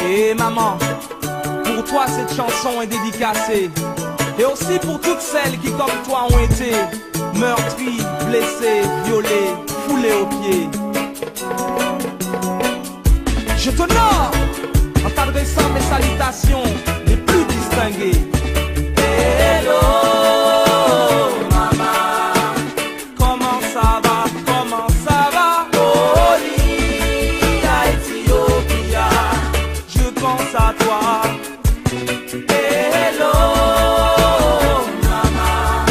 Et maman, pour toi cette chanson est dédicacée. Et aussi pour toutes celles qui comme toi ont été meurtries, blessées, violées, foulées aux pieds. Je t'honore en t'adressant mes salutations les plus distinguées. Hello, maman, comment ça va, comment ça va? Oli, à Ethiopia, je pense à toi. Hello, maman,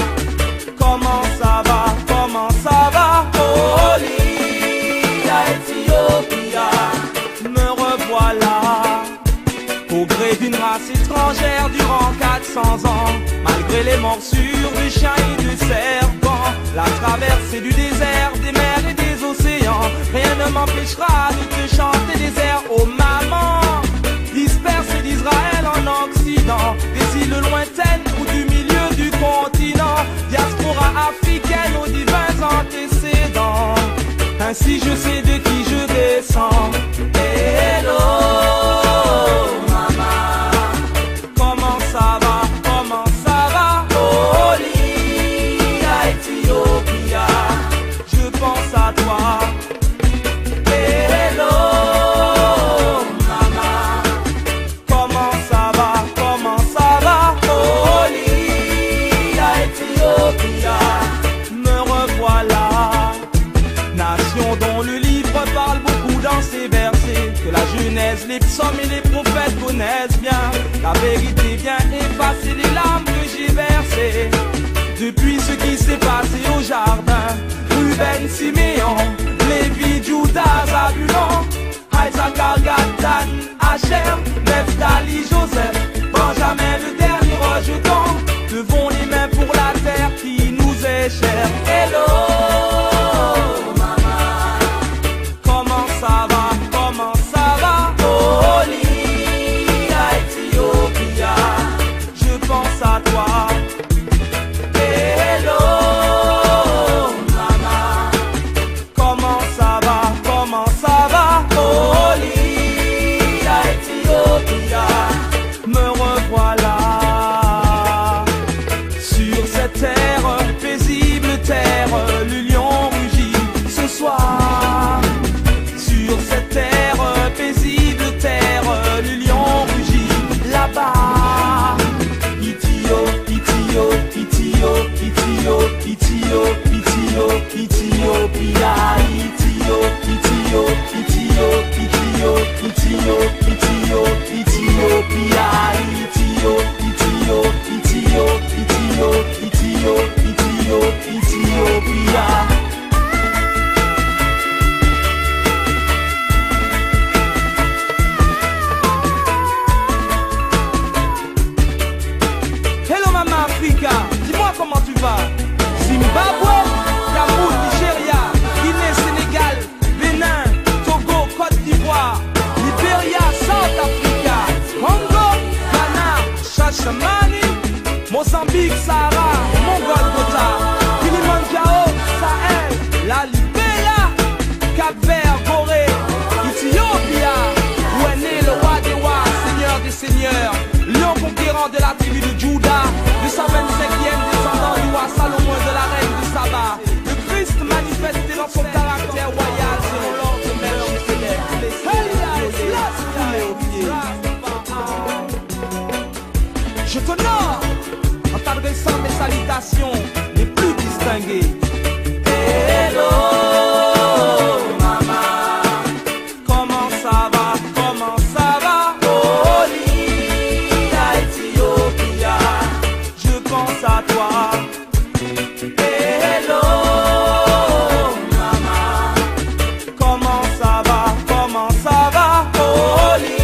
comment ça va, comment ça va? Oli, à Ethiopia, me revoilà. Au gré d'une race étrangère durant 400 ans, malgré les morsures de chiens et de serpents, la traversée du désert, des mers et des océans, rien ne m'empêchera de te chanter des airs, oh maman, dispersée d'Israël en Occident, des îles lointaines ou du milieu du continent, diaspora africaine aux divins antécédents, ainsi je sais de qui je descends. Hello, les psaumes et les prophètes connaissent bien. La vérité vient effacer les larmes que j'ai versées depuis ce qui s'est passé au jardin. Ruben, Siméon, Lévi, Judas, Zabulon, Isaac, Gad, Asher, Nephtali, Joseph, Benjamin, le dernier rejeton. Levons les mains pour la terre qui nous est chère. Hello, maman, comment ça va, comment ça va? Je pense à toi. Hello, maman, comment ça va, comment ça va? Oli, à Ethiopia, me revoilà. Sur cette terre, paisible terre, le lion rugit ce soir. Sur cette terre, paisible terre, le lion rugit là-bas. Hello Maman Africa, dis-moi comment tu vas? Zimbabwe, Cameroun, Nigeria, Guinée, Sénégal, Bénin, Togo, Côte d'Ivoire, Libéria, South Africa, Congo, Ghana, Shashamani, Mozambique, Sahara, Mongol-Gotha, Kilimanjaro, Sahel, la Libéria, Cap-Vert, Gorée, Ethiopia, où est né le roi des rois, seigneur des seigneurs, lion conquérant de la tribu de Juda, le 125e descendant du roi Salomon de la reine de Saba, le Christ manifesté dans son caractère royal selon l'ordre de Melchizedek. Je t'honore en t'adressant mes salutations les plus distinguées. Hello, maman, comment ça va, comment ça va? Oli, à Ethiopia, je pense à toi. Hello, maman, comment ça va, comment ça va? Oli,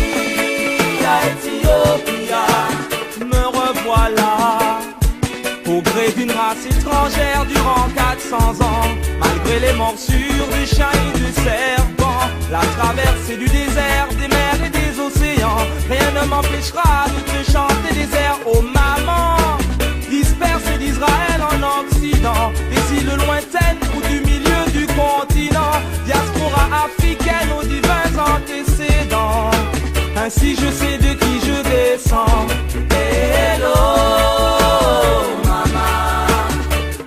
à Ethiopia, me revoilà. Au gré d'une race étrangère durant 400 ans, malgré les morsures de chiens et de serpents, la traversée du désert, des mers et des océans, rien ne m'empêchera de te chanter des airs, oh maman, dispersée d'Israël en Occident, des îles lointaines ou du milieu du continent, diaspora africaine aux divins antécédents, Ainsi je sais de qui je descends. Hello maman,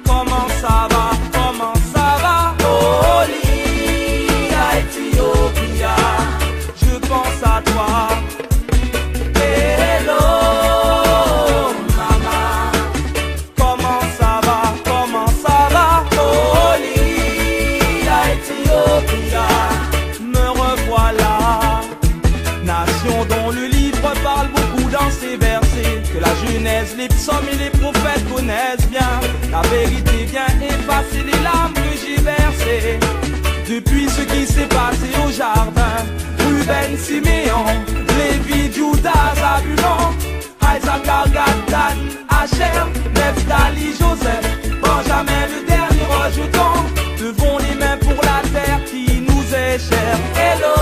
comment ça va, comment ça va? Oli à Ethiopia, je pense à toi. Hello maman, comment ça va, comment ça va? Oli à Ethiopia, me revoilà. Nation dont le livre parle beaucoup dans ses versets, que la Genèse, les psaumes et les prophètes connaissent bien. La vérité vient effacer les larmes que j'ai versées depuis ce qui s'est passé au jardin. Ruben, Siméon, Lévi, Judas, Zabulon, Isaac, Gad, Asher, Nephtali, Joseph, Benjamin, le dernier rejeton. Levons les mains pour la terre qui nous est chère. Hello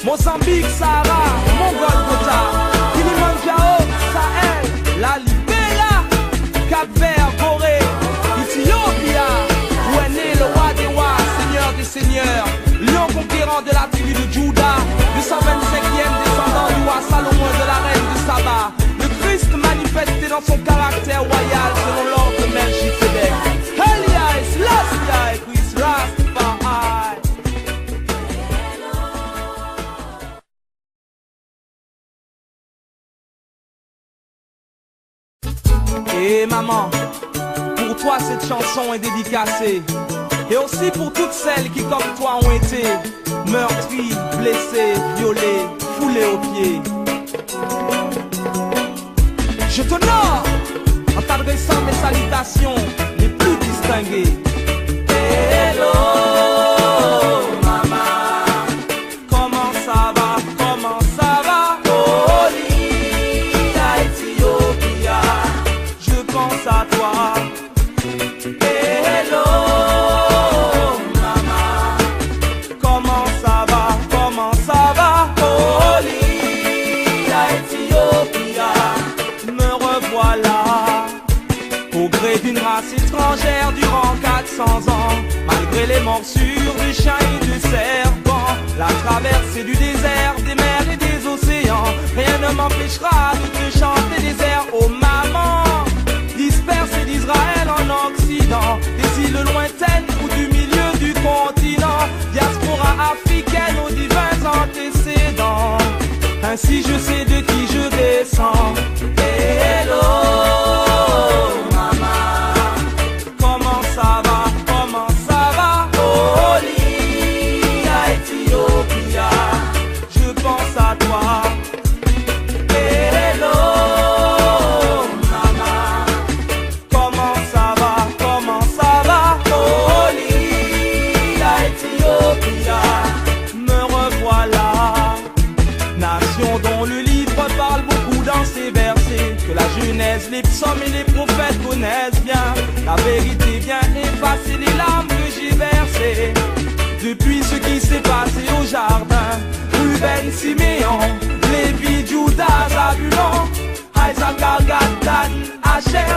Mozambique, Sahara, Mongol-Gotha, Kilimanjaro, Sahel, la Libéria, Cap-Vert, Gorée, Ethiopia, où est né le roi des rois, seigneur des seigneurs, lion conquérant de la tribu de Juda, le 125e descendant du roi Salomon et de la reine de Saba, le Christ manifesté dans son caractère royal selon l'ordre de Melchizedek. Elias, Lassia, Chris Rastafari. Et maman, pour toi cette chanson est dédicacée. Et aussi pour toutes celles qui comme toi ont été meurtries, blessées, violées, foulées aux pieds. Je t'honore en t'adressant mes salutations les plus distinguées. Hello maman, comment ça va, comment ça va? Oli à Ethiopia, je pense à toi. Hello maman, comment ça va, comment ça va? Oli à Ethiopia, me revoilà. Au gré d'une race étrangère durant 400 ans, malgré les morsures de chiens et de serpents, la traversée du désert, des mers et des océans, rien ne m'empêchera de te chanter des airs, oh maman, dispersée d'Israël en Occident, des îles lointaines ou du milieu du continent, diaspora africaine aux divins antécédents. Ainsi je sais de qui je descends. Hello maman, comment ça va, comment ça va? Oli à Ethiopia, je pense à toi. Hello maman, comment ça va, comment ça va? Oli à Ethiopia, me revoilà. Nation dont le livre parle beaucoup dans ses versets, que la Genèse, les psaumes et les prophètes connaissent bien. La vérité vient effacer les larmes que j'ai versées depuis ce qui s'est passé au jardin. Ruben, Siméon, Lévi, Judas, Zabulon, Isaac, Gad, Asher,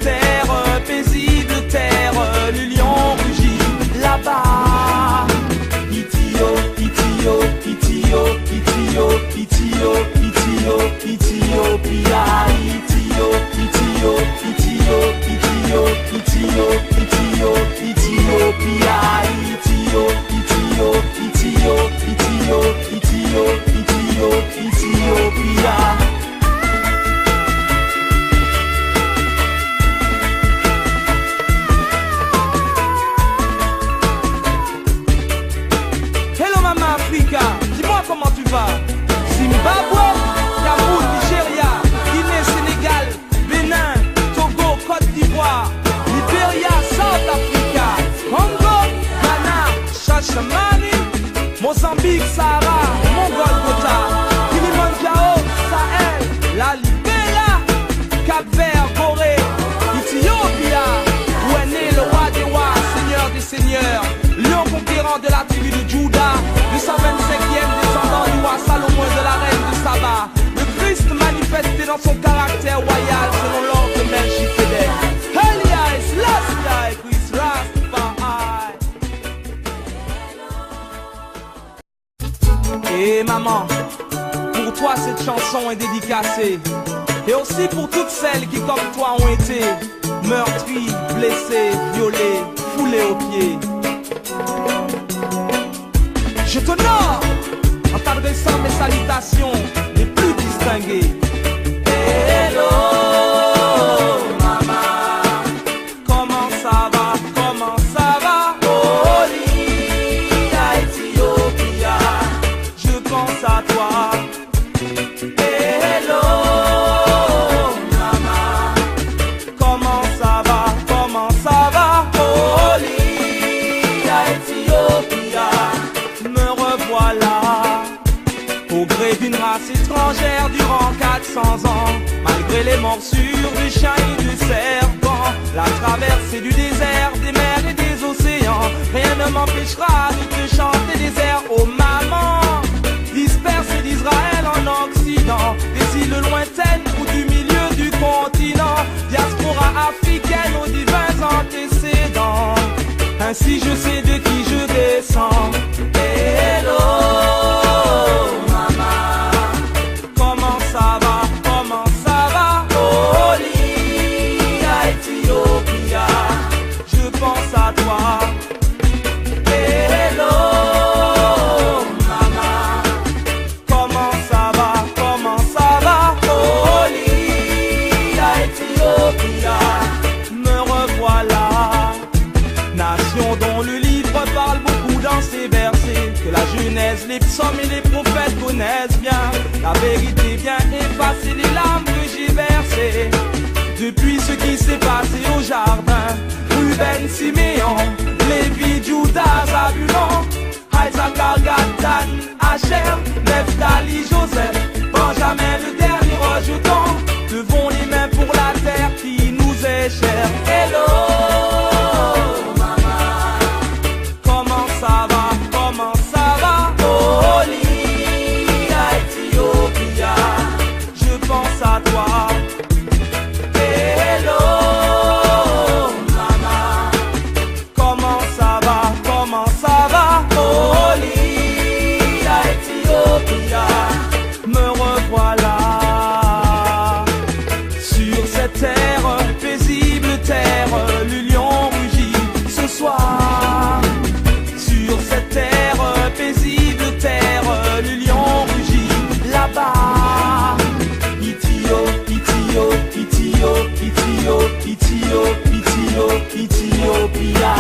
terre, paisible terre, le lion rugit là-bas. Ethiopia, Ethiopia. Hello Mama Africa, dis-moi comment tu vas. Zimbabwe, Cameroun, Nigeria, Guinée, Sénégal, Bénin, Togo, Côte d'Ivoire, Libéria, South Africa, Congo, Ghana, Shashamani, Mozambique, Sahara, Mongol-Gotha, Kilimanjaro, Sahel, la Libéria, Cap-Vert, Gorée, Ethiopia, où est né le roi des rois, seigneur des seigneurs, lion conquérant de la tribu de Juda, le 125e descendant du roi Salomon et de la reine de Saba, le Christ manifesté dans son caractère royal selon l'ordre de Melchizedek. Elia is last life, is Rastafari. Et maman, pour toi cette chanson est dédicacée. Et aussi pour toutes celles qui comme toi ont été meurtries, blessées, violées, foulées aux pieds. Je t'honore en t'adressant mes salutations les plus distinguées. Hello, maman, comment ça va, comment ça va? Olia, Ethiopia, je pense à toi. Hello, maman, comment ça va, comment ça va? Olia, Ethiopia, me revoilà. Au gré d'une race étrangère durant 400 ans, malgré les morsures de chiens et de serpents, la traversée du désert, des mers et des océans, rien ne m'empêchera de te chanter des airs, oh maman, dispersée d'Israël en Occident, des îles lointaines ou du milieu du continent, diaspora africaine aux divins antécédents, ainsi je sais de qui je descends. Hello, maman, comment ça va, comment ça va? Olia, Ethiopia, je pense à toi. Hello, maman, comment ça va, comment ça va? Olia, Ethiopia, me revoilà. Nation dont le livre parle beaucoup dans ses versets, que la Genèse, les psaumes et les prophètes connaissent bien. La vérité vient effacer les larmes que j'ai versées depuis ce qui s'est passé au jardin. Ruben, Siméon, Lévi, Judas, Zabulon, Isaac, Gatan, Asher, Nephtali, Joseph, Benjamin, le dernier rejeton. Levons les mains pour la terre qui nous est chère. Hello, comment ça va, comment ça va? Olia, Ethiopia, je pense à toi. Hello, maman, comment ça va, comment ça va? Olia, Ethiopia, me revoilà. Sur cette terre, paisible terre, le lion rugit ce soir. Sur cette terre, paisible terre, le lion rugit là-bas. Ethiopia,